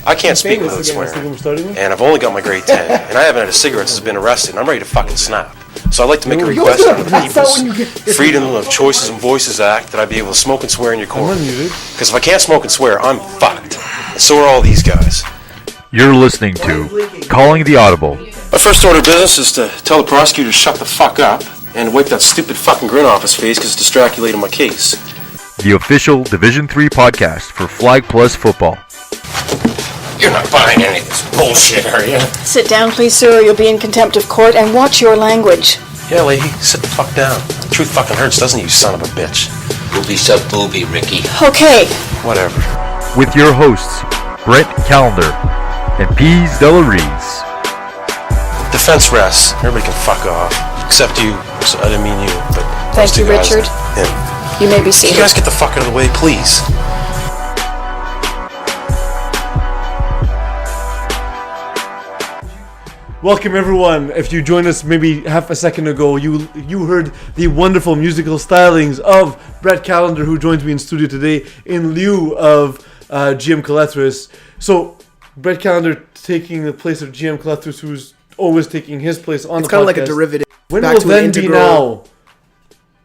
I can't speak without swearing. And I've only got my grade 10. And I haven't had a cigarette since I've been arrested. And I'm ready to fucking snap. So I'd like to make a request under the People's Freedom of Choices and Voices Act that I be able to smoke and swear in your court. Because if I can't smoke and swear, I'm fucked. And so are all these guys. You're listening to Calling the Audible. My first order of business is to tell the prosecutor to shut the fuck up and wipe that stupid fucking grin off his face because it's distraculating my case. The official Division III podcast for Flag Plus football. You're not buying any of this bullshit, are you? Sit down, please, sir, or you'll be in contempt of court, and watch your language. Yeah, lady, sit the fuck down. The truth fucking hurts, doesn't it, you son of a bitch? Booby sub booby, Ricky. Okay. Whatever. With your hosts, Brett Callender and Pease Delarees. Defense rests. Everybody can fuck off. Except you. So I didn't mean you, but thank you, guys, Richard. Him. You may be seated. Can you guys get the fuck out of the way, please? Welcome everyone. If you joined us maybe half a second ago, you heard the wonderful musical stylings of Brett Callender, who joins me in studio today in lieu of GM Calethris. So Brett Callender taking the place of GM Calethris, who's always taking his place on the podcast. It's kind of like a derivative. When will then be now?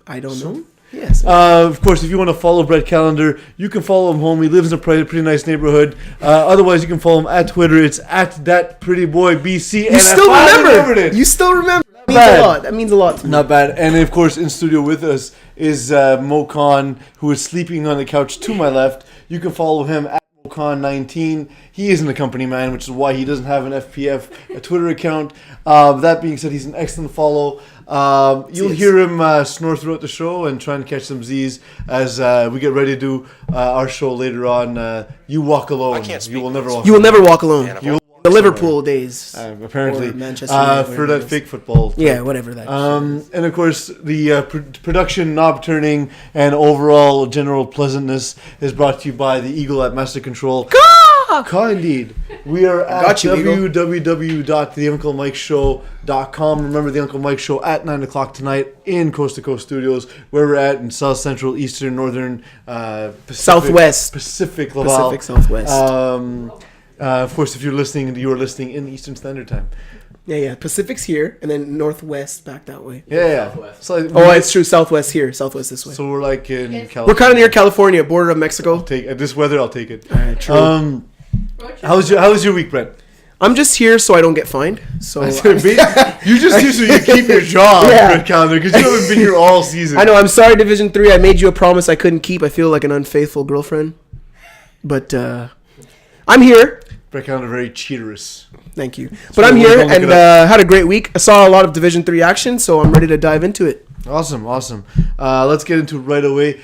I don't know. Yes. Of course, if you want to follow Brett Callender, you can follow him home. He lives in a pretty nice neighborhood. Otherwise, you can follow him at Twitter. It's at thatprettyboybc. You still remember it. You still remember. That means a lot. That means a lot to me. Not bad. And of course, in studio with us is Mo Khan, who is sleeping on the couch to my left. You can follow him at Con19. He isn't a company man, which is why he doesn't have an FPF Twitter account. That being said, he's an excellent follow. You'll hear him snore throughout the show and try and catch some Z's as we get ready to do our show later on. You walk alone. I can't speak. You will never walk. You will never walk alone. You will the Liverpool days, apparently, or Manchester United, for that fake football. Yeah, whatever that. And of course, the production, knob turning, and overall general pleasantness is brought to you by the Eagle at Master Control. Caw indeed. We are at www.theunclemikeshow.com. Remember the Uncle Mike Show at 9 o'clock tonight in Coast to Coast Studios, where we're at in South Central, Eastern, Northern, Southwest, Pacific, Laval. Pacific Southwest. Of course, if you're listening, you are listening in Eastern Standard Time. Yeah. Pacific's here, and then Northwest back that way. Yeah. So it's true. Southwest here. Southwest this way. So we're like in California. We're kind of near California, border of Mexico. At this weather, I'll take it. All right, true. How was your week, Brett? I'm just here so I don't get fined. So you just here so you keep your job, Brett Callender, because you haven't been here all season. I know. I'm sorry, Division III. I made you a promise I couldn't keep. I feel like an unfaithful girlfriend, but I'm here. Brett Callender, very cheaterous. Thank you. But I'm here and had a great week. I saw a lot of Division III action, so I'm ready to dive into it. Awesome. Let's get into it right away.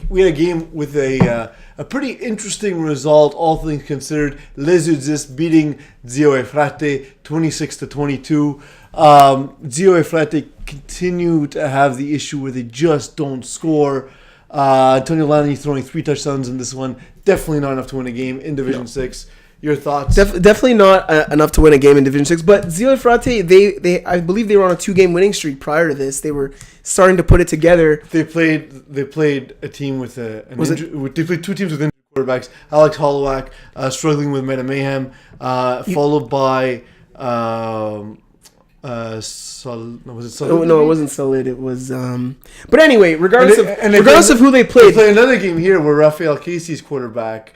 We had a game with a pretty interesting result, all things considered. Les Udis beating Zio Efrate 26-22. Zio Efrate continue to have the issue where they just don't score. Antonio Lani throwing 3 touchdowns in this one. Definitely not enough to win a game in Division 6. Your thoughts? Definitely not enough to win a game in Division 6. But Zio Efrate, they I believe they were on a 2-game winning streak prior to this. They were starting to put it together. They played a team with they played 2 teams with injured quarterbacks. Alex Hollowak struggling with Meta Mayhem, followed by was it Solid? No, it wasn't Solid. It was but anyway, regardless of who they played. They play another game here where Rafael Casey's quarterback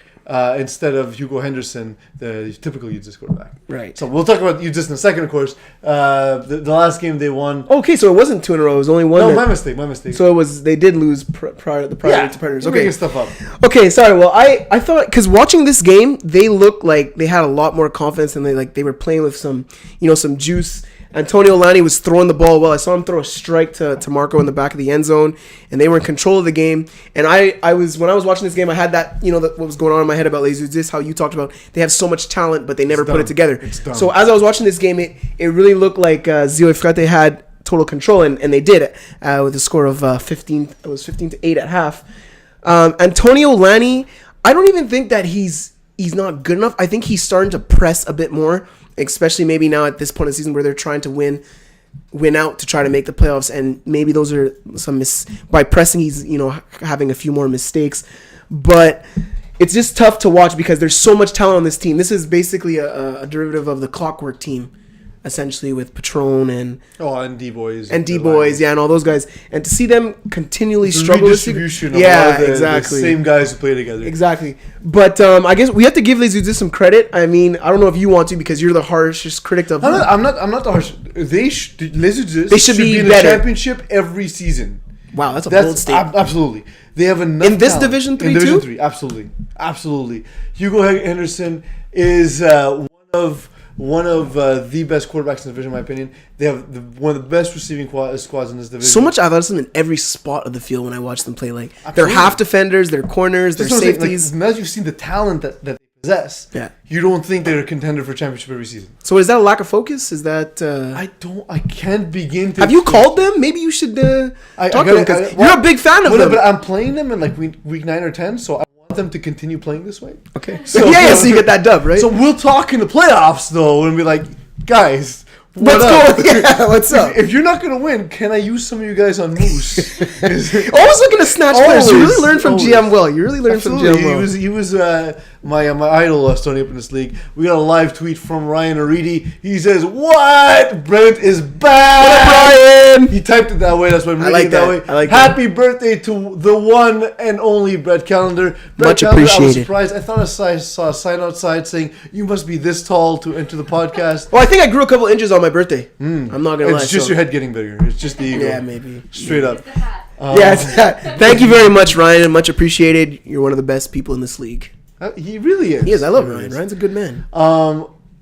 instead of Hugo Henderson, the typical UDIS quarterback. Right. So we'll talk about UDIS in a second, of course. The last game they won. Okay, so it wasn't 2 in a row. It was only one. No, my mistake. So it was they did lose prior to Predators. Okay, making stuff up. Okay, sorry. Well, I thought because watching this game, they looked like they had a lot more confidence and they were playing with some juice. Antonio Lani was throwing the ball well. I saw him throw a strike to Marco in the back of the end zone, and they were in control of the game. And when I was watching this game, I had that, what was going on in my head about Les Udis, how you talked about they have so much talent, but they never put it together. So as I was watching this game, it really looked like Zio Efrate had total control, and they did it with a score of 15. It was 15-8 at half. Antonio Lani, I don't even think that he's not good enough. I think he's starting to press a bit more, especially maybe now at this point in the season where they're trying to win out to try to make the playoffs, and maybe those are some by pressing he's having a few more mistakes, but it's just tough to watch because there's so much talent on this team. This is basically a derivative of the Clockwork team, essentially, with Patron and D-Boys. And D-Boys, and all those guys. And to see them continually the struggle. Redistribution of the same guys who play together. Exactly. But I guess we have to give Les Udis some credit. I mean, I don't know if you want to because you're the harshest critic of them. I'm not the harsh. Les Udis They should be in better. the championship every season. Wow, that's a bold statement. Absolutely. They have enough in this talent. Division 3 in too? Division 3, absolutely. Hugo Henderson is one of the best quarterbacks in the division, in my opinion. They have one of the best receiving squads in this division. So much athleticism in every spot of the field when I watch them play. Like Absolutely. they're half defenders, they're corners, they're safeties. Now that you've seen the talent that they possess, you don't think they're a contender for championship every season. So is that a lack of focus? Is that I can't begin to. Have you called them? Maybe you should talk to them because you're a big fan of them. But I'm playing them in like week 9 or 10, so I want them to continue playing this way. Okay. So so you get that dub, right? So we'll talk in the playoffs though, and be like, guys. Let's go. Yeah, what's up? If you're not gonna win, can I use some of you guys on Moose? Always looking to snatch players. You really learned from GM well. You really learned from GM well. He was my idol starting up in this league. We got a live tweet from Ryan Aridi. He says, "What? Brent is back." What up, Ryan? He typed it that way. That's why I'm reading it that way. I like Happy birthday to the one and only Brett Calendar. Much appreciated. I was surprised. I thought I saw a sign outside saying, "You must be this tall to enter the podcast." Well, I think I grew a couple inches on my birthday. I'm not gonna lie. It's just your head getting bigger. It's just the ego. Yeah, maybe. Straight up. Thank you very much, Ryan. Much appreciated. You're one of the best people in this league. He really is. He is. I love Ryan. Ryan's a good man.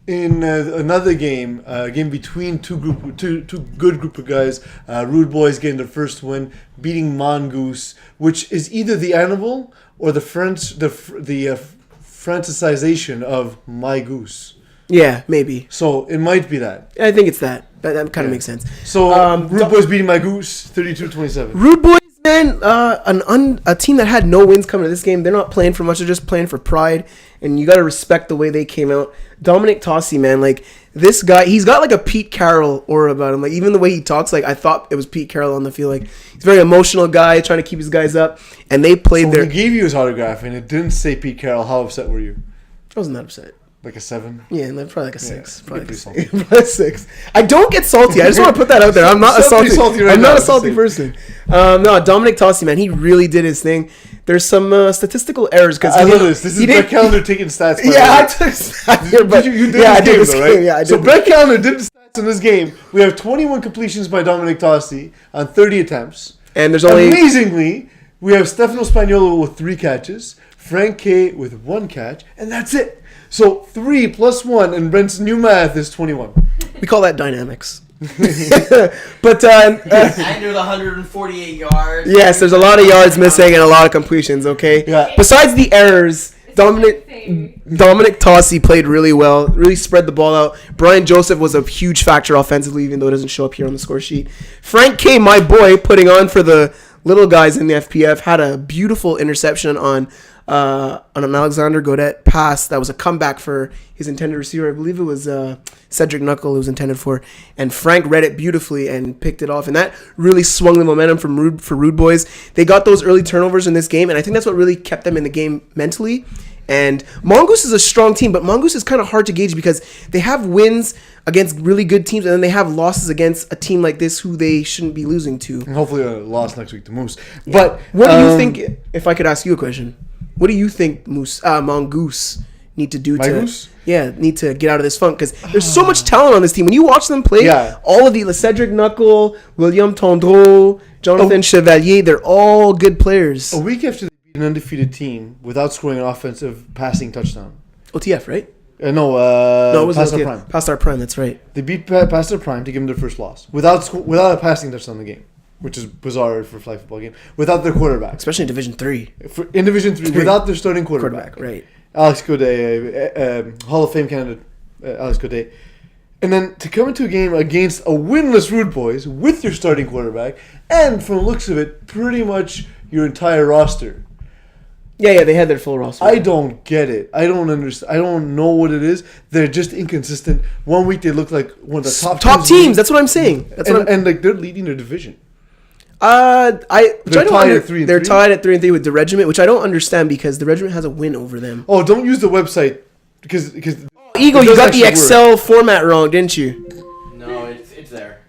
In another game, game between two good group of guys, Rude Boys getting their first win, beating Mongoose, which is either the animal or the Francisization of My Goose. Yeah, maybe. So it might be that. I think it's that. That kind of makes sense. So Rude Boys beating My Goose 32-27. Rude Boys, man, a team that had no wins coming to this game. They're not playing for much. They're just playing for pride. And you got to respect the way they came out. Dominic Tossi, man, like this guy, he's got like a Pete Carroll aura about him. Like even the way he talks, like I thought it was Pete Carroll on the field. Like he's a very emotional guy, trying to keep his guys up. And they played so their. When he gave you his autograph and it didn't say Pete Carroll, how upset were you? I wasn't that upset. Like a 7? Yeah, probably like a 6. Probably like salty. Probably a 6. I don't get salty. I just want to put that out there. I'm not a salty. I'm not a salty person. No, Dominic Tossi, man, he really did his thing. There's some statistical errors because I love this. This is Brett Calendar taking stats. I took stats here, but you did I did this game, right? Yeah, I did. So Brett Calendar did the stats in this game. We have 21 completions by Dominic Tossi on 30 attempts, and there's only amazingly we have Stefano Spagnuolo with 3 catches, Frank K with 1 catch, and that's it. So 3 plus 1, and Brent's new math is 21. We call that dynamics. But and there's 148 yards. Yes, there's a lot of yards missing and a lot of completions. Okay. Yeah. Besides the errors, Dominic Tossi played really well. Really spread the ball out. Brian Joseph was a huge factor offensively, even though it doesn't show up here on the score sheet. Frank K, my boy, putting on for the little guys in the FPF, had a beautiful interception on an Alexander Godet pass that was a comeback for his intended receiver. I believe it was Cedric Knuckle who was intended for. And Frank read it beautifully and picked it off. And that really swung the momentum for Rude Boys. They got those early turnovers in this game, and I think that's what really kept them in the game mentally. And Mongoose is a strong team, but Mongoose is kind of hard to gauge because they have wins against really good teams, and then they have losses against a team like this who they shouldn't be losing to. And hopefully a loss next week to Moose. Yeah. But what do you think, if I could ask you a question, what do you think Mongoose need to do need to get out of this funk? Because there's so much talent on this team. When you watch them play, all of the Cedric Knuckle, William Tondreau, Jonathan Chevalier, they're all good players. A week after they beat an undefeated team without scoring an offensive passing touchdown. OTF, right? No, it was Past Our Prime. Past Our Prime, that's right. They beat Past Our Prime to give them their first loss without a passing touchdown in the game, which is bizarre for a flag football game. Without their quarterback, especially in Division 3. In Division 3, without their starting quarterback, right? Alex Godet, Hall of Fame candidate, Alex Godet, and then to come into a game against a winless Rude Boys with your starting quarterback, and from the looks of it, pretty much your entire roster. Yeah, they had their full roster. I don't get it. I don't understand. I don't know what it is. They're just inconsistent. One week they look like one of the top teams. That's what I'm saying. And like they're leading their division. They're tied at 3-3? They're tied at 3-3 with the Regiment, which I don't understand because the Regiment has a win over them. Oh, don't use the website because Eagle, you got the Excel format wrong, didn't you? No, it's there.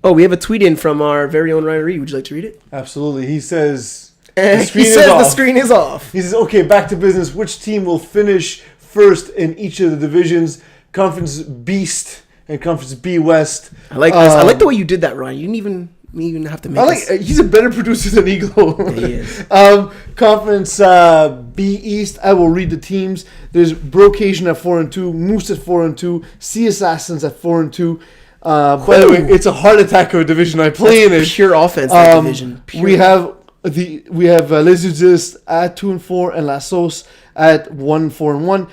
Oh, we have a tweet in from our very own Ryan Reed. Would you like to read it? Absolutely. He says The screen is off. He says, okay, back to business. Which team will finish first in each of the divisions? Conference Beast and Conference B West. I like this. I like the way you did that, Ryan. You didn't even have to make this. He's a better producer than Eagle. Yeah, he is. Conference B East. I will read the teams. There's Brocasian at 4-2, Moose at 4-2, Sea Assassins at 4-2. By the way, it's a heart attack of a division I play in. It Pure offense. That division. We have Les Udis at 2-4 and La Sauce at 1-4-1.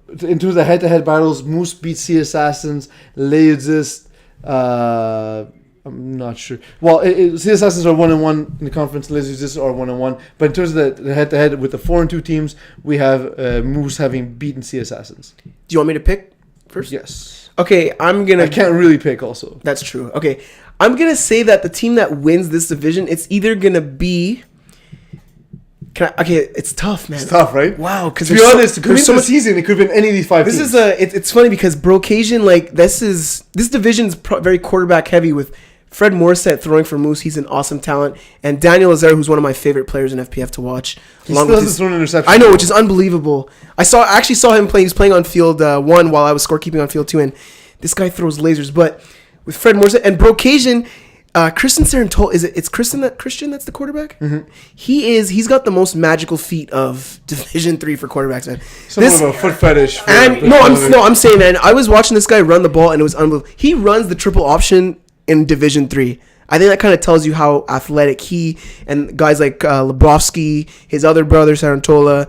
In terms of the head-to-head battles, Moose beats Sea Assassins. Les Udis, I'm not sure. Well, Sea Assassins are 1-1 in the conference. Les Udis are 1-1. But in terms of the head-to-head with the 4-2 teams, we have Moose having beaten Sea Assassins. Do you want me to pick first? Yes. Okay, I can't really pick also. That's true. Okay, I'm gonna say that the team that wins this division, it's either gonna be. It's tough, man. It's tough, right? Wow, because to be honest, it could be the season. It could have been any of these five. It's funny because Brocasian, this division's very quarterback heavy with Fred Morissette throwing for Moose. He's an awesome talent, and Daniel Lazare, who's one of my favorite players in FPF to watch. He still hasn't thrown an interception. I know, which is unbelievable. I actually saw him play. He was playing on field 1 while I was scorekeeping on field 2, and this guy throws lasers. But with Fred Morissette and Brocasian, Christian Serentol, it's Christian that's the quarterback? Mm-hmm. He's got the most magical feat of Division 3 for quarterbacks, man. Somewhat of a foot fetish. I'm saying, man, I was watching this guy run the ball and it was unbelievable. He runs the triple option in Division 3. I think that kind of tells you how athletic he and guys like Lebowski, his other brother Sarantola,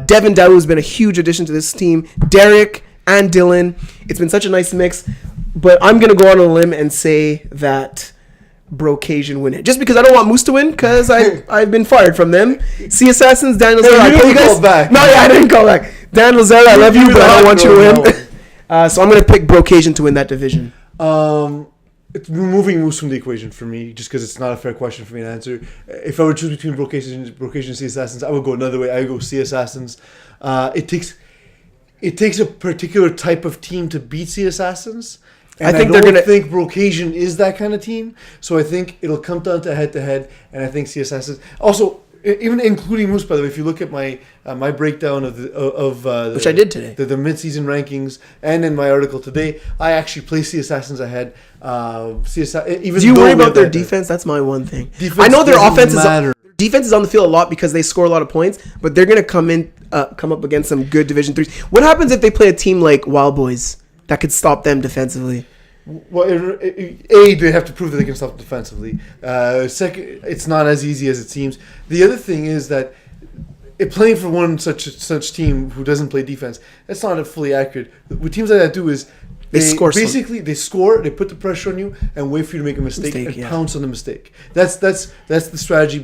Devin Dowd has been a huge addition to this team, Derek and Dylan. It's been such a nice mix. But I'm going to go on a limb and say that Brocasian win it. Just because I don't want Moose to win, because I've been fired from them. Sea Assassins, Dan Lazare. I didn't call back. No, I didn't call back. Dan Lazare, I love you, but I don't want you to win. So I'm going to pick Brocasian to win that division. It's removing Moose from the equation for me, just because it's not a fair question for me to answer. If I were to choose between Brocasian and Sea Assassins, I would go another way. I would go Sea Assassins. It takes a particular type of team to beat Sea Assassins. And I don't think Brocasian is that kind of team. So I think it'll come down to head-to-head, and I think Sea Assassins. Also, even including Moose, by the way, if you look at my my breakdown of which I did today, the mid-season rankings, and in my article today, I actually place Sea Assassins ahead. Do you worry about their defense? That's my one thing. I know their defense is on the field a lot because they score a lot of points, but they're gonna come up against some good Division 3s. What happens if they play a team like Wild Boys that could stop them defensively? Well, they have to prove that they can stop defensively. Second, it's not as easy as it seems. The other thing is that playing for one such team who doesn't play defense, that's not fully accurate. What teams like that do is they score, they put the pressure on you and wait for you to make a mistake and pounce on the mistake. That's the strategy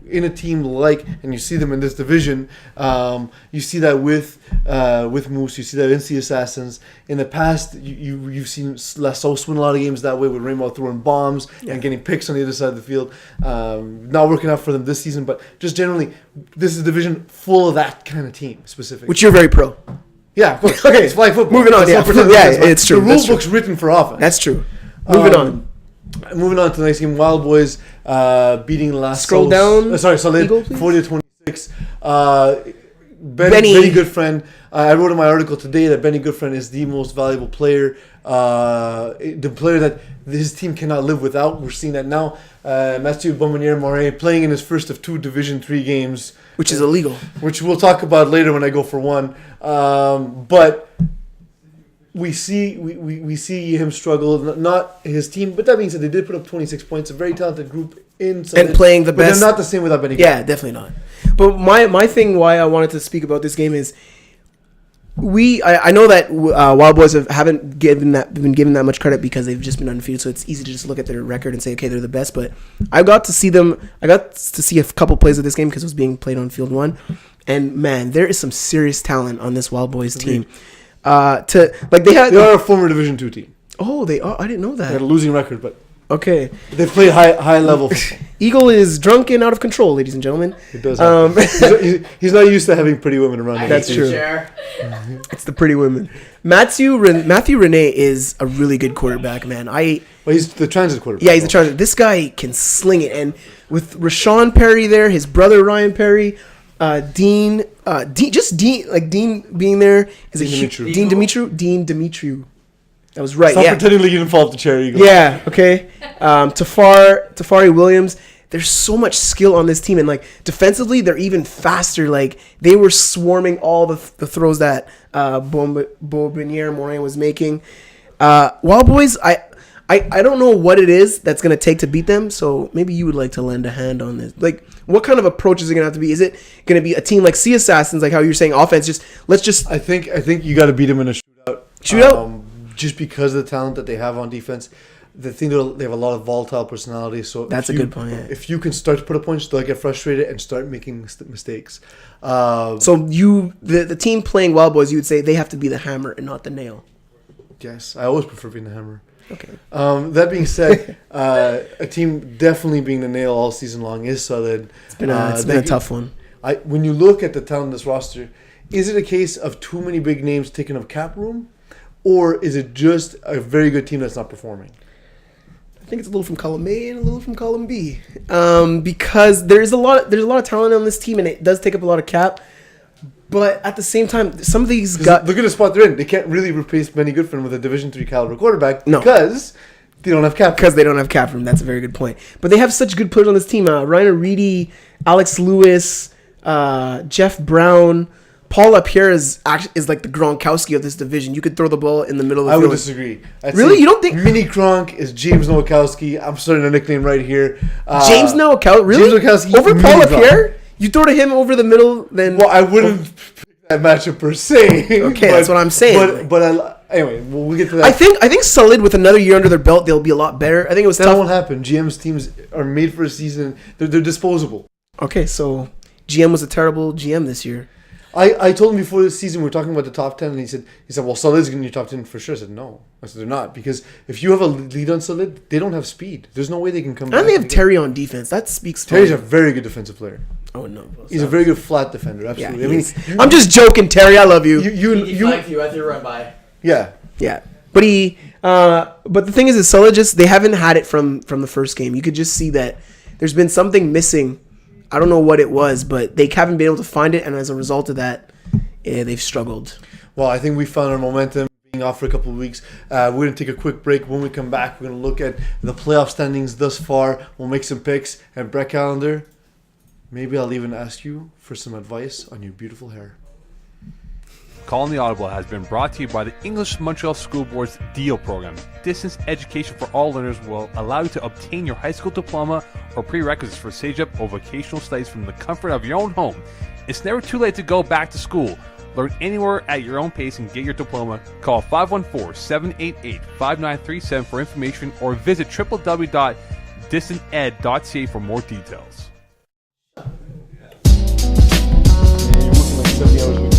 in a team and you see them in this division. You see that with Moose, you see that in Sea Assassins. In the past, you've seen La Sauce win a lot of games that way with Rainbow throwing bombs and getting picks on the other side of the field. Not working out for them this season, but just generally, this is a division full of that kind of team specifically. Which you're very pro. Yeah, okay, it's flag football. Moving on, it's true. The rule book's written for offense. That's true. Moving on. Moving on to the next game, Wild Boys beating La Sauce. Scroll down. Solid 40-26. Benny Goodfriend. I wrote in my article today that Benny Goodfriend is the most valuable player. The player that his team cannot live without. We're seeing that now. Mathieu Bombardier-Morin playing in his first of 2 Division 3 games. Which is illegal. Which we'll talk about later when I go for one. But we see him struggle, not his team. But that being said, they did put up 26 points. A very talented group and playing the best. But they're not the same without Benny. Yeah, definitely not. But my thing why I wanted to speak about this game is I know that Wild Boys haven't been given that much credit because they've just been undefeated, so it's easy to just look at their record and say, okay, they're the best. But I got to see a couple plays of this game because it was being played on Field 1, and man, there is some serious talent on this Wild Boys team. They are a former Division 2 team. Oh, they are. I didn't know that. They had a losing record, but Okay. They play high level football. Eagle is drunk and out of control, ladies and gentlemen. It does he's not used to having pretty women around him. That's true. It's the pretty women. Matthew Rene is a really good quarterback, man. Well, he's the transit quarterback. Yeah, he's the transit. This guy can sling it. And with Rashawn Perry there, his brother Ryan Perry, Dean being there. Dean Demetriou. That was right. Stop pretending like you didn't fall off the chair, Eagle. Yeah, okay. Tafari Williams. There's so much skill on this team, and like defensively, they're even faster. Like they were swarming all the throws that Beaubenier Morin was making. Wild Boys, I don't know what it is that's gonna take to beat them. So maybe you would like to lend a hand on this. Like, what kind of approach is it gonna have to be? Is it gonna be a team like Sea Assassins, like how you're saying offense? I think you got to beat them in a shootout. Just because of the talent that they have on defense. The thing they have a lot of volatile personalities, so that's a good point. Yeah. If you can start to put up points, they'll get frustrated and start making mistakes. So the team playing Wild Boys, you would say they have to be the hammer and not the nail. Yes, I always prefer being the hammer. Okay. That being said, a team definitely being the nail all season long is solid. It's been a tough one. When you look at the talent in this roster, is it a case of too many big names taking up cap room, or is it just a very good team that's not performing? I think it's a little from column A and a little from column B, because there's a lot of talent on this team, and it does take up a lot of cap. But at the same time, some of these guys look at the spot they're in. They can't really replace Benny Goodfin with a Division III caliber quarterback because they don't have cap. Because they don't have cap room. That's a very good point. But they have such good players on this team: Ryan Reedy, Alex Lewis, Jeff Brown. Paul LaPierre is like the Gronkowski of this division. You could throw the ball in the middle of the field. I would disagree. Really? You don't think Mini Gronk is James Nowakowski? I'm starting a nickname right here. James Nowakowski? Really? James Nowakowski over Paul LaPierre? You throw to him over the middle, then... Well, I wouldn't pick that matchup per se. Okay, that's what I'm saying. Anyway, we'll get to that. I think solid with another year under their belt, they'll be a lot better. I think it was tough. That won't happen. GM's teams are made for a season. They're disposable. Okay, so GM was a terrible GM this year. I told him before this season we were talking about the top 10, and he said, well, Solid's going to be top 10 for sure. I said, no. I said, they're not. Because if you have a lead on Solid, they don't have speed. There's no way they can come back. And they have Terry on defense. That speaks to Terry's a very good defensive player. Oh, no. He's a very good flat defender. Absolutely. Yeah, I'm just joking, Terry. I love you. You as you run by. Yeah. Yeah. But the thing is Solid they haven't had it from the first game. You could just see that there's been something missing. I don't know what it was, but they haven't been able to find it, and as a result of that, they've struggled. Well, I think we found our momentum being off for a couple of weeks. We're going to take a quick break. When we come back, we're going to look at the playoff standings thus far. We'll make some picks. And Brett Callender, maybe I'll even ask you for some advice on your beautiful hair. Calling the Audible has been brought to you by the English Montreal School Board's DEAL program. Distance education for all learners will allow you to obtain your high school diploma or prerequisites for SageUp or vocational studies from the comfort of your own home. It's never too late to go back to school. Learn anywhere at your own pace and get your diploma. Call 514-788-5937 for information or visit www.distanted.ca for more details. You're working like 70 hours a week.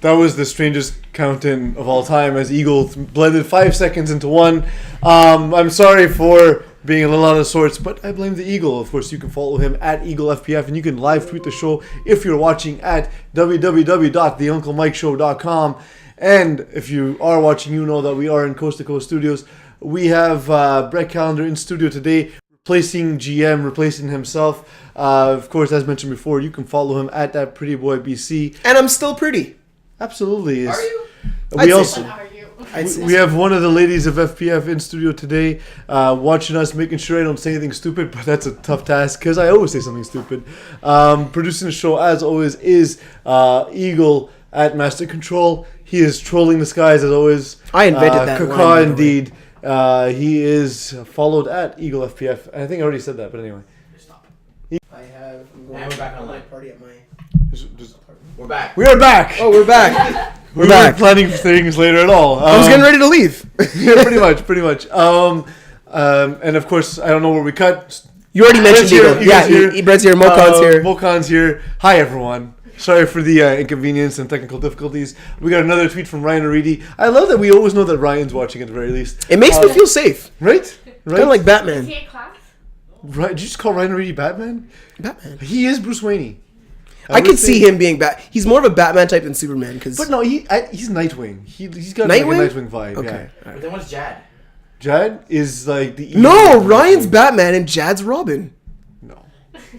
That was the strangest count-in of all time as Eagle blended 5 seconds into one. I'm sorry for being a little out of sorts, but I blame the Eagle. Of course, you can follow him at EagleFPF, and you can live tweet the show if you're watching at www.theunclemikeshow.com. And if you are watching, you know that we are in Coast to Coast Studios. We have Brett Callender in studio today, replacing GM, replacing himself. Of course, as mentioned before, you can follow him at that pretty boy BC. And I'm still pretty. Absolutely. Are you? We also Are you? we have one of the ladies of FPF in studio today, watching us, making sure I don't say anything stupid, but that's a tough task because I always say something stupid. Producing the show, as always, is Eagle at Master Control. He is trolling the skies, as always. I invented that Kaka, line, indeed. He is followed at Eagle FPF. I think I already said that, but anyway. Stop. I have. I'm And we're back online. party at my. We're back. We are back. Oh, we're back. We weren't planning things later at all. I was getting ready to leave. Yeah, pretty much. And of course, I don't know where we cut. You already mentioned Brett's Eagle. Yeah, Brett's here. Mocon's here. Mocon's here. Hi, everyone. Sorry for the inconvenience and technical difficulties. We got another tweet from Ryan Aridi. I love that we always know that Ryan's watching at the very least. It makes me feel safe. Right? Kind of like Batman. Is he in class? Right? Did you just call Ryan Aridi Batman? Batman. He is Bruce Wayne. I could see him being He's more of a Batman type than Superman. But no, he's Nightwing. He's got Nightwing? like a Nightwing vibe. Okay. Yeah. But then what's Jad? Jad is like the No, Ryan's Batman and Jad's Robin. No.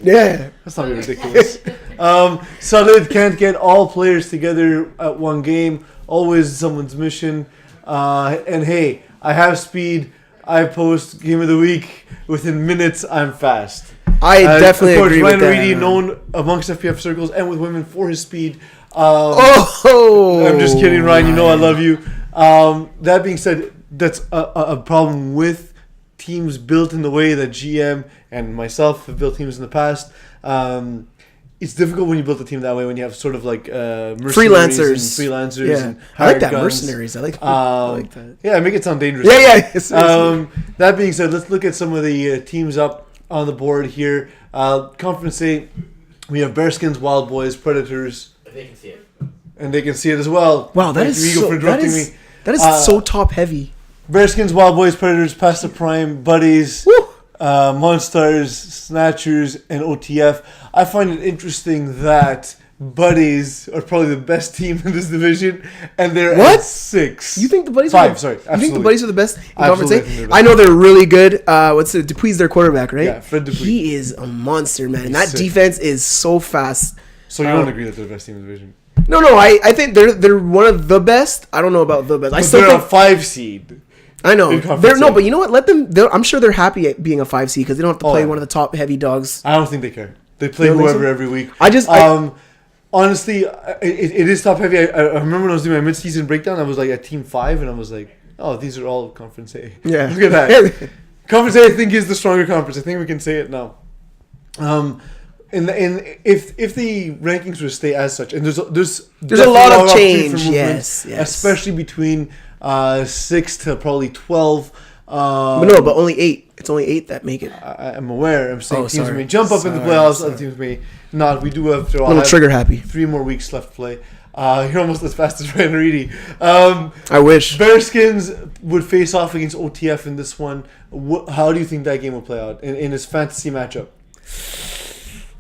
Yeah. That's not ridiculous. Salud can't get all players together at one game. Always someone's mission. And hey, I have speed. I post game of the week within minutes. I'm fast. I definitely agree Ryan with that. Reedy, known amongst FPF circles and with women for his speed. Oh, I'm just kidding, Ryan. You know I love you. That being said, that's a problem with teams built in the way that GM and myself have built teams in the past. It's difficult when you build a team that way when you have sort of like mercenaries freelancers. Yeah. And I like that, guns. mercenaries. I like that. Yeah, make it sound dangerous. Yeah. That being said, let's look at some of the teams up on the board here. Conference A, we have Bearskins, Wild Boys, Predators. They can see it. And they can see it as well. Wow, that Thank is you, Eagle, so, for interrupting me. That is so top heavy. Bearskins, Wild Boys, Predators, Past the Prime, Buddies, Monstars, Snatchers, and OTF. I find it interesting that Buddies are probably the best team in this division, and they're at 6. You think the Buddies Five, are sorry, You think the absolutely. Buddies are the best in Conference Absolutely, I think they're A? the I know they're really good. Dupuy's their quarterback, right? Yeah, Fred Dupuis. He is a monster, man. And that sick. defense is so fast. So you don't agree that they're the best team in the division? No, I think they're one of the best. I don't know about the best. I But still they're think a 5 seed. I know. in Conference They're A. but you know what? I'm sure they're happy at being a 5 seed because they don't have to play yeah. one of the top heavy dogs. I don't think they care. They play You don't think whoever so? every week. Honestly, it is top heavy. I remember when I was doing my mid-season breakdown, I was like at Team 5, and I was like, oh, these are all Conference A. Yeah. Look at that. Conference A, I think, is the stronger conference. I think we can say it now. If the rankings were to stay as such, and there's a lot of opportunity change, for movement, yes. especially between 6 to probably 12. But only 8. It's only 8 that make it. I'm aware. I'm saying teams sorry. may jump up in the Sorry, playoffs. sorry. Other teams may not. We do have to A little trigger happy. 3 more weeks left to play. You're almost as fast as Ryan Reedy. I wish. Bearskins would face off against OTF in this one. How do you think that game will play out in this fantasy matchup?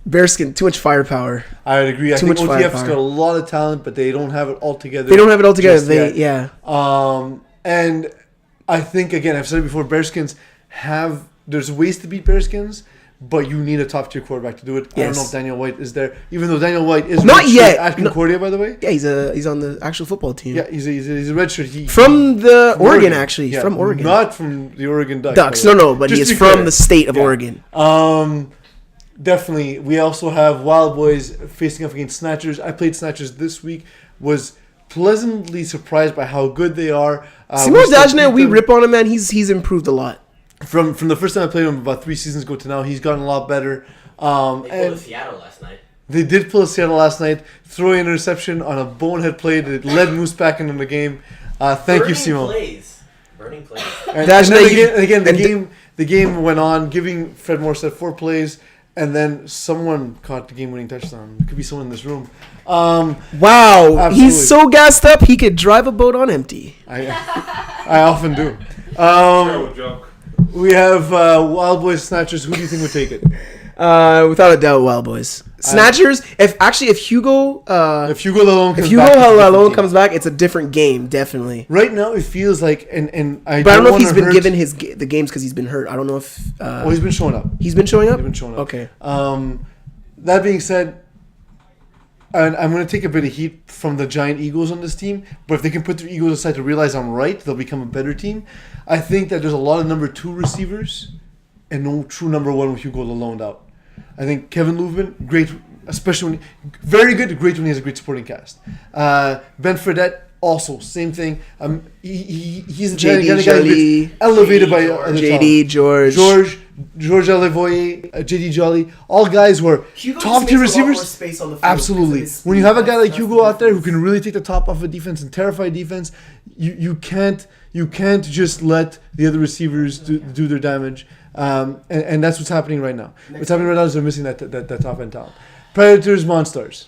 Bearskin, too much firepower. I would agree. I Too think much OTF's firepower. got a lot of talent, but they don't have it all together. They don't have it all together. just yet. Yeah. And I think, again, I've said it before, Bearskins there's ways to beat Bearskins, but you need a top tier quarterback to do it. I don't know Yes. if Daniel White is there, even though Daniel White is Not redshirt yet. at Concordia, by the way. Yeah, he's on the actual football team. Yeah, he's a redshirt. From the Oregon, actually. Yeah, From Oregon. Not from the Oregon Ducks. Ducks. by the way. No, but he Just is to be from clear. the state of Yeah. Oregon. Definitely. We also have Wild Boys facing off against Snatchers. I played Snatchers this week. Was pleasantly surprised by how good they are. Simon still Dajner, beat we them. rip on him, man. He's improved a lot. From the first time I played him about 3 seasons ago to now, he's gotten a lot better. They pulled And Seattle last night. they did pull Seattle last night, throwing an interception on a bonehead play that led Moose back into the game. Thank you, Simon. Burning plays. And Dajner, then again, the game went on, giving Fred Morstead 4 plays, and then someone caught the game-winning touchdown. It could be someone in this room. Wow, Absolutely. he's so gassed up he could drive a boat on empty. I often do. Terrible joke. We have Wild Boys Snatchers. Who do you think would take it? Without a doubt, Wild Boys. Snatchers. If Hugo If Hugo Lalonde comes Hugo back, it's a different Lalonde game. comes back, it's a different game, definitely. Right now, it feels like, and I But I don't know if wanna he's been hurt- given the games because he's been hurt. I don't know if Well, he's been showing up. he's been showing up. He's been showing up. Okay. That being said, and I'm going to take a bit of heat from the giant egos on this team, but if they can put their egos aside to realize I'm right, they'll become a better team. I think that there's a lot of number 2 receivers and no true number 1 with Hugo Lalonde out. I think Kevin Louvin, great, especially when very good, great when he has a great supporting cast. Ben Fredette, also same thing. He's the kind of guy that gets elevated by other JD talent. George Alevoye, JD Jolly, all guys who are Hugo top just tier makes a lot more receivers. space on the field Absolutely. because of his When you have a guy like speed, Hugo that's out there the who can really take the top off a defense and terrify defense, you can't just let the other receivers do their damage. And that's what's happening right now. What's happening right now is they're missing that top end talent. Predators, Monstars.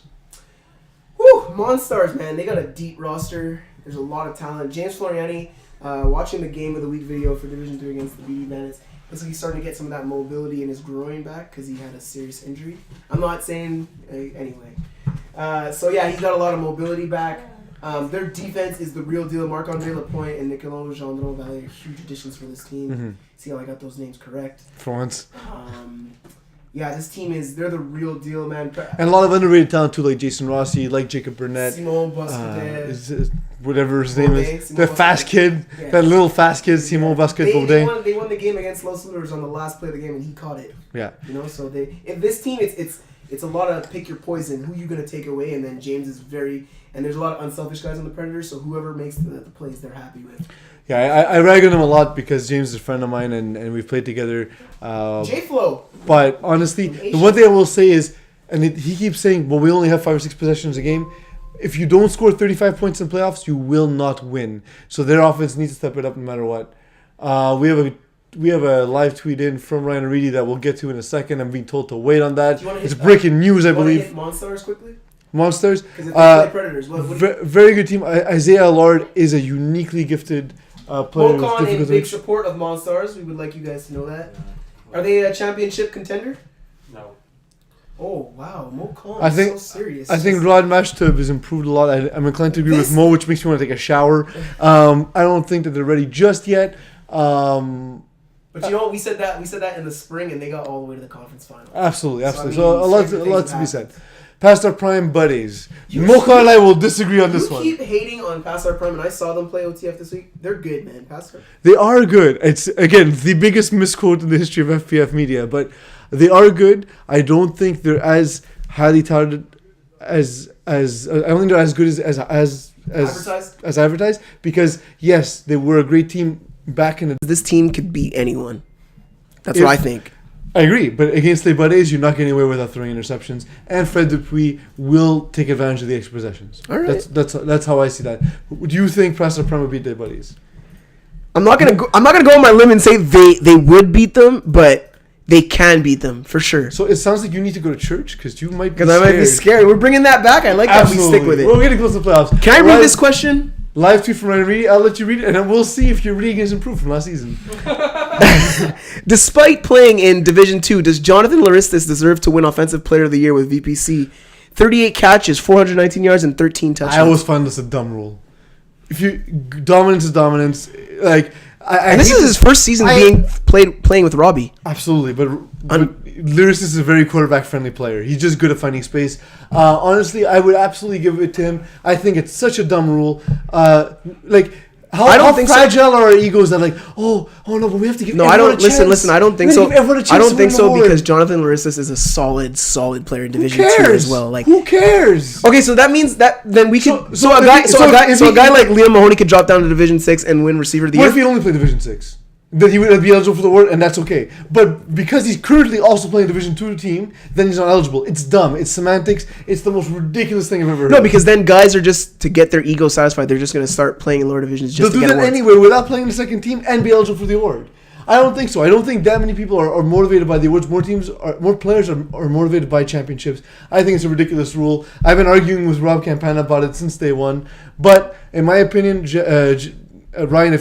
Whew, Monstars, man, they got a deep roster. There's a lot of talent. James Floriani, watching the game of the week video for Division 3 against the BD Bandits, looks like he's starting to get some of that mobility in his groin back because he had a serious injury. I'm not saying anyway. So yeah, he's got a lot of mobility back. Their defense is the real deal. Marc-Andre Lapointe and Nicolas Gendron Valley are huge additions for this team. Mm-hmm. See how I got those names correct. For once. Yeah, this team they're the real deal, man. And a lot of underrated talent too, like Jason Rossi, like Jacob Burnett. Simon Bosquet. Whatever his name is. Simon The fast Bosquet. kid. Yeah. That little fast kid, Simon Bosquet They Baudin. won the game against Los Lueurs on the last play of the game, and he caught it. Yeah. You know, so if this team, it's a lot of pick your poison. Who you gonna take away? And then James is and there's a lot of unselfish guys on the Predators. So whoever makes the plays, they're happy with. Yeah, I rag on him a lot because James is a friend of mine and we've played together. J-Flo. But honestly, the one thing I will say is, and he keeps saying, well, we only have 5 or 6 possessions a game. If you don't score 35 points in playoffs, you will not win. So their offense needs to step it up no matter what. We have a live tweet in from Ryan Reedy that we'll get to in a second. I'm being told to wait on that. It's breaking news, I believe. Hit Monstars quickly? Monsters. Because if they play Predators, very good team. Isaiah Allard is a uniquely gifted player. Volcon in big support of Monstars. We would like you guys to know that. Are they a championship contender? No. Oh wow, Mocon I think so serious. I think Rod Mashtub has improved a lot. I'm inclined to agree with Mo, which makes me want to take a shower. I don't think that they're ready just yet. But you know what? We said that in the spring, and they got all the way to the conference final. Absolutely. So, So a lot to be said. Past our prime buddies. You- Mocha and I will disagree on this You one. keep hating on Past Our Prime, and I saw them play OTF this week. They're good, man. Past Our. They are good. It's, again, the biggest misquote in the history of FPF media, but they are good. I don't think they're as highly touted as I don't think they're as good as advertised, because yes, they were a great team back in the. This team could beat anyone. That's what I think. I agree, but against the Buddies, you're not getting away without throwing interceptions, and Fred Dupuis will take advantage of the extra possessions. All right. That's how I see that. Do you think Preston Prime will beat the Buddies? I'm not gonna go on my limb and say they would beat them, but they can beat them for sure. So it sounds like you need to go to church because you might. Because I might be scared. We're bringing that back. I like Absolutely. that we stick with it. We're getting close to the playoffs. Can I read this question? Live tweet from Ryan Reedy. I'll let you read it, and then we'll see if your reading has improved from last season. Despite playing in Division 2, does Jonathan Laristis deserve to win Offensive Player of the Year with VPC? 38 catches, 419 yards, and 13 touchdowns. I always find this a dumb rule. If you dominance is dominance, like and this is his first season playing with Robbie. Absolutely, but Lyris is a very quarterback-friendly player. He's just good at finding space. Honestly, I would absolutely give it to him. I think it's such a dumb rule. How fragile are our egos that oh no, but we have to give. No, I don't listen. I don't think so. I don't think so because Jonathan Laristis is a solid player in Division 2 as well. Like, who cares? Okay, so that means that then we could. So a guy like Liam Mahoney could drop down to Division 6 and win Receiver of the Year. What if he only played Division 6? Then he would be eligible for the award, and that's okay. But because he's currently also playing Division 2 team, then he's not eligible. It's dumb. It's semantics. It's the most ridiculous thing I've ever heard. No, because then guys are just, to get their ego satisfied, they're just going to start playing in lower divisions just to get awards. They'll do that anyway without playing the second team and be eligible for the award. I don't think so. I don't think that many people are motivated by the awards. More players are motivated by championships. I think it's a ridiculous rule. I've been arguing with Rob Campana about it since day one. But in my opinion, Ryan,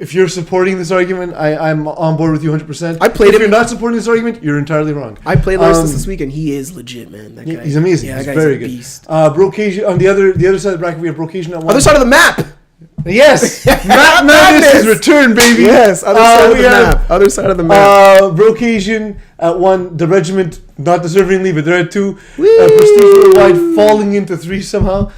if you're supporting this argument, I'm on board with you 100%. If you're not supporting this argument, you're entirely wrong. I played Larson this week, and he is legit, man. That guy, he's amazing. Yeah, he's very good. Beast. Brocasian on the other side of the bracket, we have Brocasian at 1. Other side of the map. Yes, Matt Madness is returned, baby. Yes, other side of the map. Other side of the map. Brocasian at 1. The regiment not deservingly, but they're at 2. Prestige Worldwide falling into 3 somehow.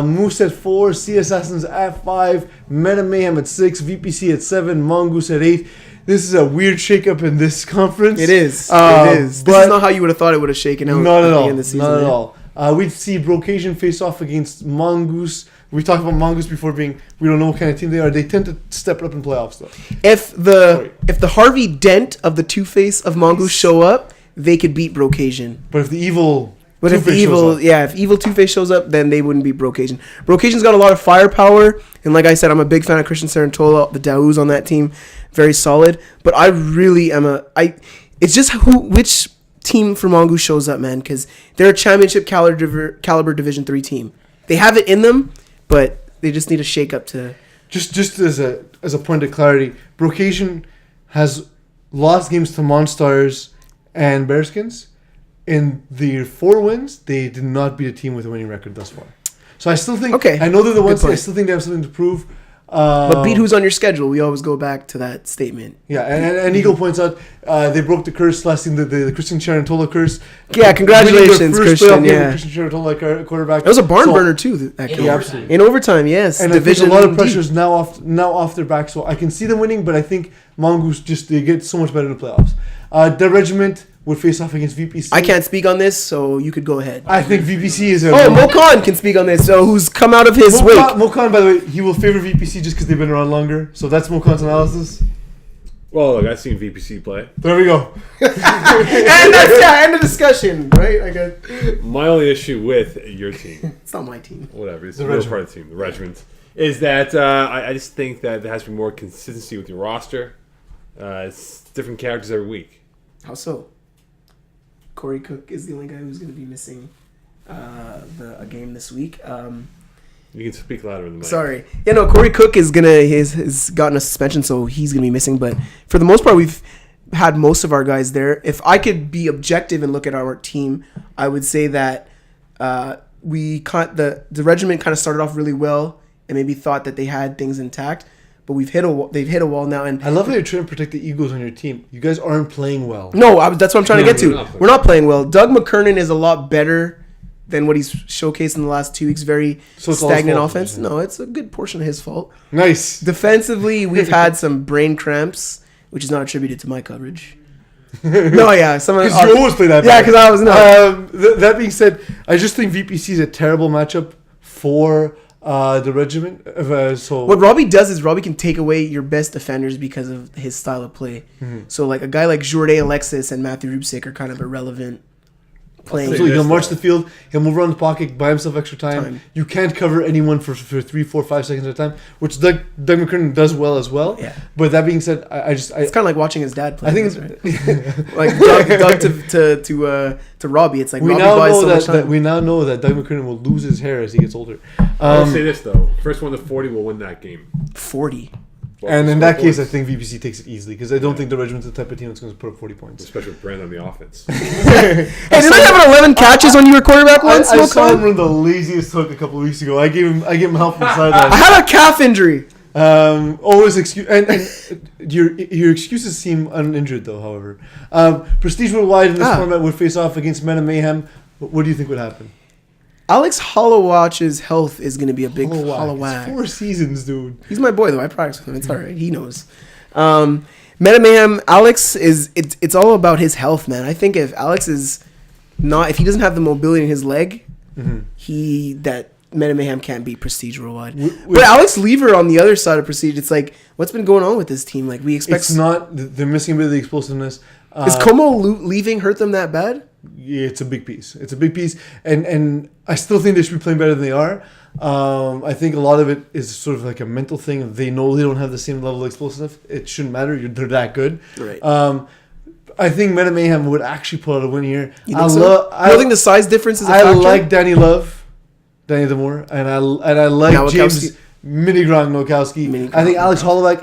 Moose at 4. Sea Assassins at 5. Meta Mayhem at 6. VPC at 7. Mongoose at 8. This is a weird shakeup in this conference. It is. It is. This is not how you would have thought it would have shaken out. Not at all. At the end of the season, not at all. We'd see Brocasian face off against Mongoose. We talked about Mongoose before being, we don't know what kind of team they are. They tend to step up in playoffs though. If the Harvey Dent of the Two-Face of Mongoose show up, they could beat Brocasian. But if the evil if evil Two-Face shows up, then they wouldn't beat Brocasian. Brocasian's got a lot of firepower, and like I said, I'm a big fan of Christian Sarantola, the Daouz on that team, very solid. But I really am it's just which team for Mongoose shows up, man, because they're a championship caliber Division 3 team. They have it in them, but they just need a shake up to. Just as a point of clarity, Brocasian has lost games to Monstars and Bearskins. In the 4 wins, they did not beat a team with a winning record thus far. So I still think. Okay. I know they're the ones. I still think they have something to prove. But beat who's on your schedule. We always go back to that statement. Yeah, and Eagle points out they broke the curse last season, the Christian Charantola curse. Yeah, congratulations, Christian. Yeah, Christian Charantola quarterback. That was a barn burner too. Absolutely. In overtime, yes. And Division, I think a lot of pressure is now off their back. So I can see them winning, but I think Mongoose they get so much better in the playoffs. The regiment would face off against VPC. I can't speak on this, so you could go ahead. I think VPC is Mokan can speak on this, so who's come out of his wake. Mokan, by the way, he will favor VPC just because they've been around longer. So that's Mokan's analysis. Well, look, I've seen VPC play. There we go. And that's end of discussion, right? I got my only issue with your team. It's not my team. Whatever, it's the real part of the team, the regiment. Is that I just think that there has to be more consistency with your roster. It's different characters every week. How so? Corey Cook is the only guy who's going to be missing a game this week. You can speak louder in the mic. Sorry. Yeah, no, Corey Cook is has gotten a suspension, so he's going to be missing. But for the most part, we've had most of our guys there. If I could be objective and look at our team, I would say that the regiment kind of started off really well and maybe thought that they had things intact. But they've hit a wall now, and I love how you're trying to protect the egos on your team. You guys aren't playing well. No, that's what I'm trying to get to. We're not playing well. Doug McKernan is a lot better than what he's showcased in the last 2 weeks. Very stagnant offense. No, it's a good portion of his fault. Nice. Defensively, we've had some brain cramps, which is not attributed to my coverage. No, yeah, because you always play that. Yeah, because I was not. That being said, I just think VPC is a terrible matchup for. The regiment. So what Robbie does is Robbie can take away your best defenders because of his style of play. Mm-hmm. So like a guy like Jourdain Alexis and Matthew Rubsik are kind of irrelevant playing. So he'll march the field, he'll move around the pocket, buy himself extra time. You can't cover anyone for 3, 4, 5 seconds at a time, which Doug McKernan does well as well. Yeah. But that being said, it's kind of like watching his dad play. I think it's like Doug to Robbie. It's like we now know that Doug McKernan will lose his hair as he gets older. I'll say this though: first one to 40 will win that game. 40. And in that case, I think VPC takes it easily because I don't think the regiment's the type of team that's going to put up 40 points. Especially with Brand on the offense. Hey, did I have 11 catches when you were quarterback once? I saw him run the laziest hook a couple of weeks ago. I gave him help from the sideline. I had a calf injury. Always excuse and your excuses seem uninjured though. However, Prestige Worldwide in this format would face off against Men of Mayhem. What do you think would happen? Alex Hollowatch's health is going to be a big Hollowag. 4 seasons, dude. He's my boy, though. I practice with him. It's all right. He knows. Meta Mayhem, Alex it's all about his health, man. I think if Alex if he doesn't have the mobility in his leg, that Meta Mayhem can't beat Prestige Worldwide. But Alex Lever on the other side of Prestige, it's like, what's been going on with this team? Like we expect. It's not. They're missing a bit of the explosiveness. Is Como leaving hurt them that bad? it's a big piece. It's a big piece, and I still think they should be playing better than they are. I think a lot of it is sort of like a mental thing. They know they don't have the same level of explosiveness. It shouldn't matter. They're that good. Right. I think Meta Mayhem would actually pull out a win here. You think so? I don't think the size difference is a factor? I like Danny Demore, and I like Nowakowski. James Minigron Nowakowski. I think Alex Holloway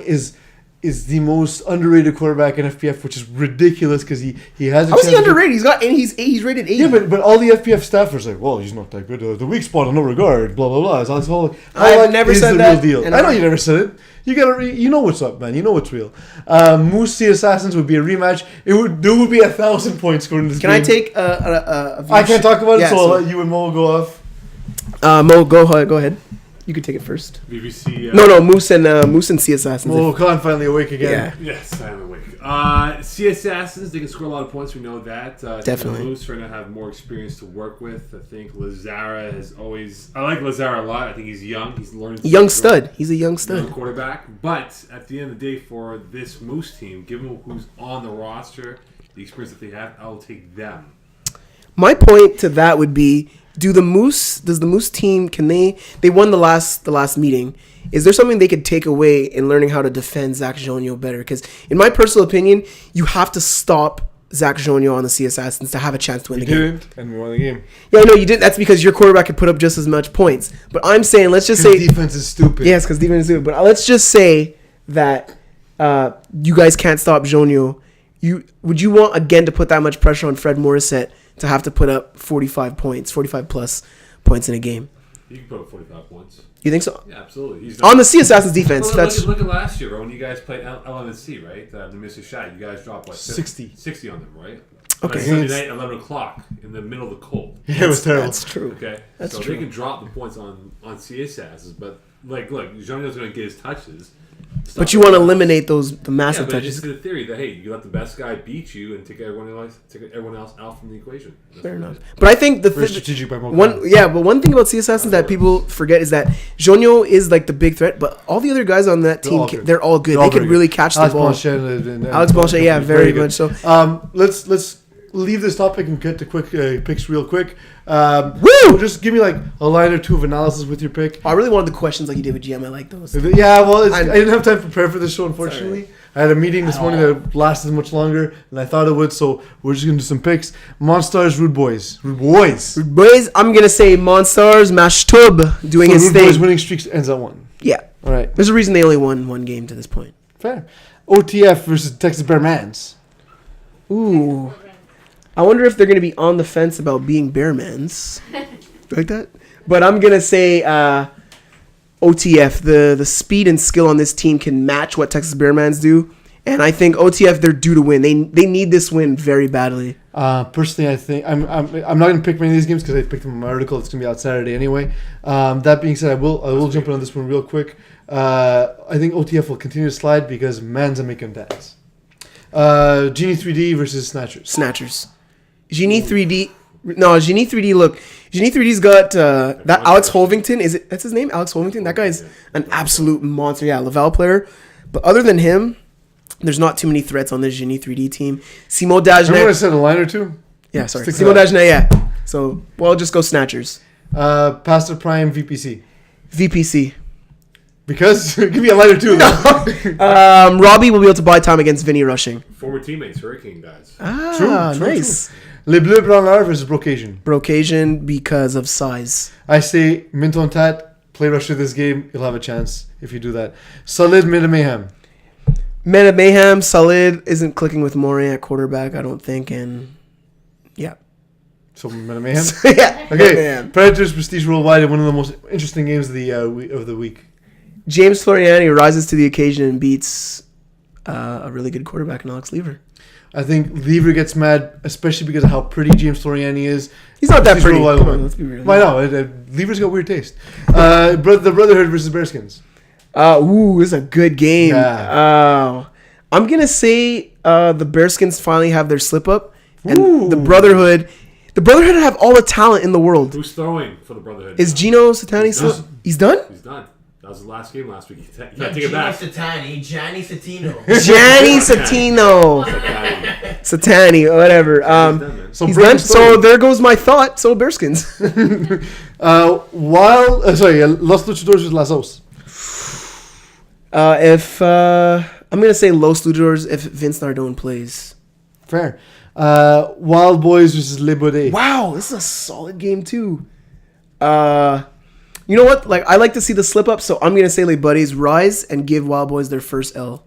is the most underrated quarterback in FPF, which is ridiculous because he has. How is he underrated? He's rated 80. Yeah, but all the FPF staffers like, well, he's not that good. The weak spot in no regard. Blah blah blah. It's Alex Holloway. I've never said that. Real deal. I know you never said it. You know what's up, man. You know what's real. Moose C Assassins would be a rematch. There would be 1,000 points scored in this game. Can I take a I can't talk about it, Yeah, so I'll let you and Mo go off. Mo, go ahead. You can take it first. BBC. No, Moose and Sea Assassins. Mo Khan finally awake again. Yeah. Yes, I'm awake. Sea Assassins, they can score a lot of points. We know that. Definitely. Moose trying to have more experience to work with. I think Lazara has always. I like Lazara a lot. I think he's young. He's learning. Young stud. He's a young stud. Young quarterback. But at the end of the day, for this Moose team, given who's on the roster, the experience that they have, I'll take them. My point to that would be: does the Moose team, can they won the last meeting? Is there something they could take away in learning how to defend Zach Jonio better? Because in my personal opinion, you have to stop Zach Jonio on the Sea Assassins to have a chance to win the game. Didn't, and we won the game. Yeah, no, you didn't. That's because your quarterback could put up just as much points. But I'm saying, let's just say defense is stupid. Yes, because defense is stupid. But let's just say that you guys can't stop Jonio. Would you want again to put that much pressure on Fred Morissette to have to put up 45 plus points in a game? You can put up 45 points. You think so? Yeah, absolutely. He's On the Sea Assassins defense, well, look at last year, when you guys played LMC, right? The Mr. Shot, you guys dropped, 60 on them, right? Okay. Sunday night, 11 o'clock, in the middle of the cold. Yeah, it was terrible. That's true. Okay? That's so true. they can drop the points on CSSs, but, look, Jonio's going to get his touches. But you want to eliminate the massive but touches. it's just the theory that, hey, you let the best guy beat you and take everyone else out from the equation. That's Fair what it enough. is. But I think Very strategic by Mo one thing about Sea Assassins that people forget is that Jonio is like the big threat, but all the other guys on that team, they're all good. They could really catch the ball. Alex Blanchet, yeah, very much so. Let's leave this topic and get to quick picks real quick. Woo! Just give me like a line or two of analysis with your pick. I really wanted the questions like you did with GM. I like those. Yeah, well, I didn't have time to prepare for this show, unfortunately. I had a meeting this morning that lasted much longer than I thought it would, so we're just going to do some picks. Monstars, Rude Boys. Boys, I'm going to say Monstars, Mashtub doing his Rude thing. Boys winning streak ends at 1. Yeah. All right. There's a reason they only won one game to this point. Fair. OTF versus Texas Bearmans. Ooh. I wonder if they're going to be on the fence about being Bearmans. Like that? But I'm going to say OTF. The speed and skill on this team can match what Texas Bearmans do. And I think OTF, they're due to win. They need this win very badly. Personally, I think I'm not going to pick many of these games because I picked them in my article. It's going to be out Saturday anyway. That being said, I will jump in on this one real quick. I think OTF will continue to slide because Mans are making dance. Genie 3D versus Snatchers. Genie 3D. No, Genie 3D. Look, Genie 3D's got that Alex Holvington. That's his name? Alex Holvington. That guy's an absolute monster. Yeah, Laval player. But other than him, there's not too many threats on this Genie 3D team. Simo Dajne. Remember I said a line or two? Yeah, sorry. Stick to Simo that. Dajne. Yeah. So well, just go Snatchers. Pastor Prime VPC. VPC. Because give me a line or two. Robbie will be able to buy time against Vinny Rushing. Former teammates, Hurricane guys. True, Nice. Les Bleus Blancs versus Brocasian. Brocasian because of size. I say Minton Tat, play rusher this game. You'll have a chance if you do that. Solid Meta Mayhem. Meta Mayhem, Salid isn't clicking with Morin at quarterback, I don't think, and yeah. So Meta Mayhem. Yeah. Okay. Mayhem. Predators Prestige Worldwide, one of the most interesting games of the week. James Floriani rises to the occasion and beats a really good quarterback in Alex Lever. I think Lever gets mad, especially because of how pretty James Floriani is. He's not that Prestige pretty. Worldwide Come on, won. let's be real. I know. Lever's got weird taste. The Brotherhood versus Bearskins. This is a good game. Yeah. I'm going to say the Bearskins finally have their slip up. And Ooh. the Brotherhood have all the talent in the world. Who's throwing for the Brotherhood? Is Gino Satani still? done. He's done? He's done. That was the last game last week. You can't Not take it back. Gianni Satino. Gianni Satino. Satani, whatever. So He's bring done. the story. So there goes my thought. So Bearskins. Los Luchadores versus Las Os. I'm gonna say Los Luchadores if Vince Nardone plays. Fair. Wild Boys versus Le Baudet. Wow, this is a solid game too. You know what? Like I like to see the slip up, so I'm gonna say Les Buddies rise and give Wild Boys their first L.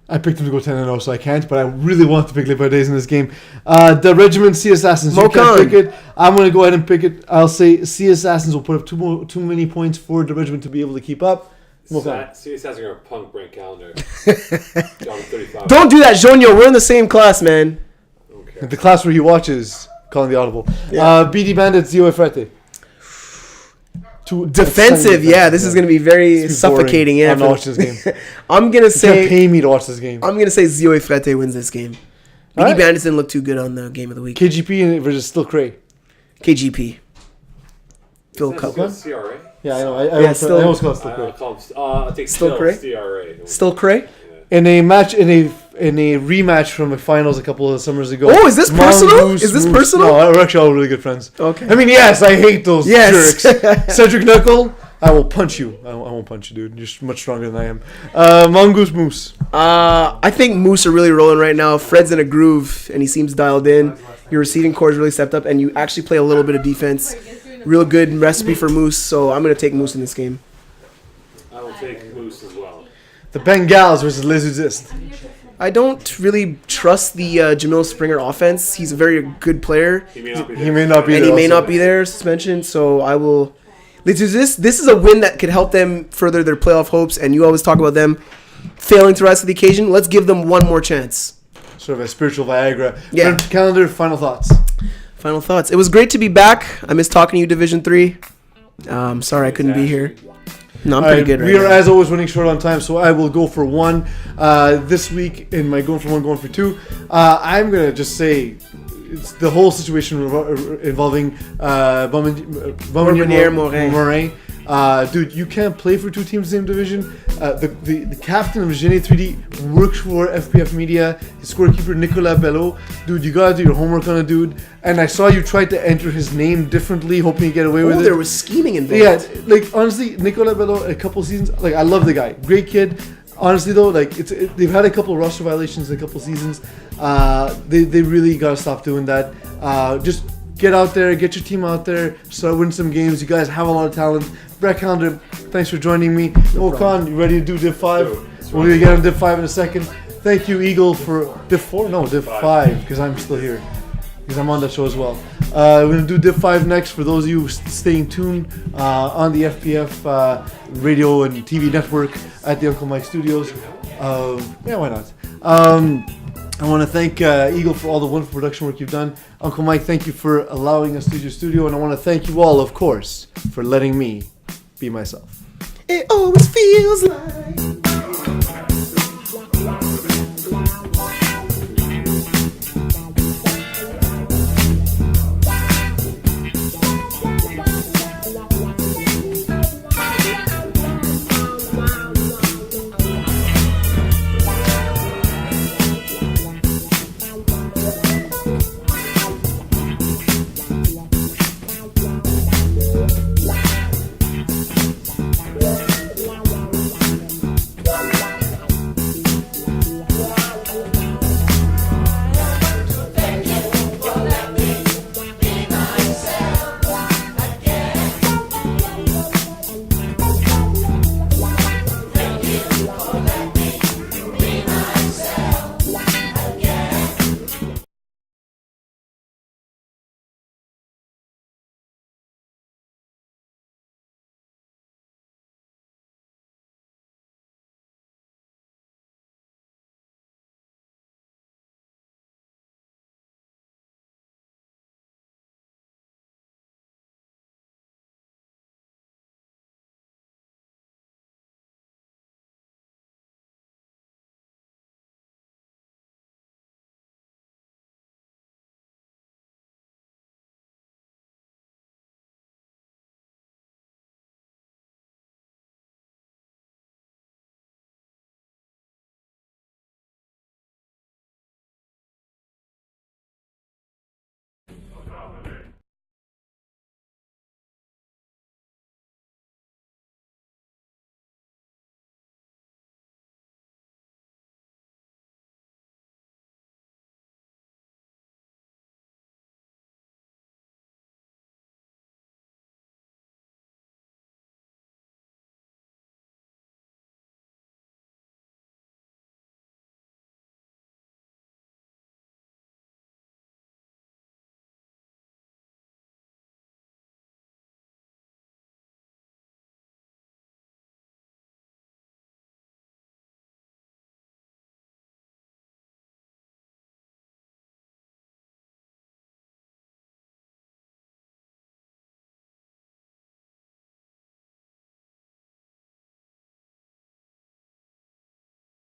I picked them to go 10-0, so I can't, but I really want to pick Les Baudets in this game. The Regiment Sea Assassins. You can't pick it. I'm going to go ahead and pick it. I'll say Sea Assassins will put up too many points for the Regiment to be able to keep up. Sea Assassins are going to punk Brent Calendar. Don't do that, Jonio. We're in the same class, man. Okay. The class where he watches Calling the Audible. Yeah. BD Bandits, Zio Frete. Defensive, yeah. This is going to be very suffocating. Yeah, I'm not watching this game. I'm going to say... You can't pay me to watch this game. I'm going to say Zio Frete wins this game. BD Bandits didn't look too good on the game of the week. KGP versus Still Cray. KGP. Phil Cutler. CRA? Yeah, I know. I almost call it Still Cray. I'll take Still Cray? CRA. Still Cray? In a match, in a rematch from the finals a couple of summers ago. Oh, is this personal? Is this personal? No, we're actually all really good friends. Okay. I mean, yes, I hate those jerks. Cedric Knuckle, I will punch you. I won't punch you, dude. You're much stronger than I am. Mongoose Moose. I think Moose are really rolling right now. Fred's in a groove, and he seems dialed in. Your receiving core is really stepped up, and you actually play a little bit of defense. Real good recipe for Moose, so I'm going to take Moose in this game. I will take Moose as well. The Bengals versus Les Exist. I don't really trust the Jamil Springer offense. He's a very good player. He may not be there. He may not be and there. he may not be there, suspension, so I will... This is a win that could help them further their playoff hopes, and you always talk about them failing to rise to the occasion. Let's give them one more chance. Sort of a spiritual Viagra. Yeah. Calendar, final thoughts. Final thoughts. It was great to be back. I miss talking to you, Division 3. Sorry I couldn't be here. No, I'm pretty good right We are, now. as always, running short on time, so I will go for one. This week, in my going for one, going for two, I'm going to just say it's the whole situation involving Baumeunier Morin. Dude, you can't play for two teams in the same division. The captain of Gene 3D works for FPF Media. His scorekeeper, Nicolas Bello. Dude, you gotta do your homework on a dude. And I saw you tried to enter his name differently, hoping to get away with it. There was scheming involved. Yeah, like honestly, Nicolas Bello, a couple seasons, like I love the guy, great kid. Honestly though, like they've had a couple of roster violations in a couple seasons. They really gotta stop doing that. Just get out there, get your team out there, start winning some games. You guys have a lot of talent. Brett Calendar, thanks for joining me. Okan, you ready to do Div 5? We're gonna get on Div 5 in a second. Thank you, Eagle, for Div 4? No, Div 5, because I'm still here. Because I'm on that show as well. We're going to do Div 5 next. For those of you staying tuned on the FPF radio and TV network at the Uncle Mike Studios. Yeah, why not? I want to thank Eagle for all the wonderful production work you've done. Uncle Mike, thank you for allowing us to use your studio. And I want to thank you all, of course, for letting me be myself. It always feels like...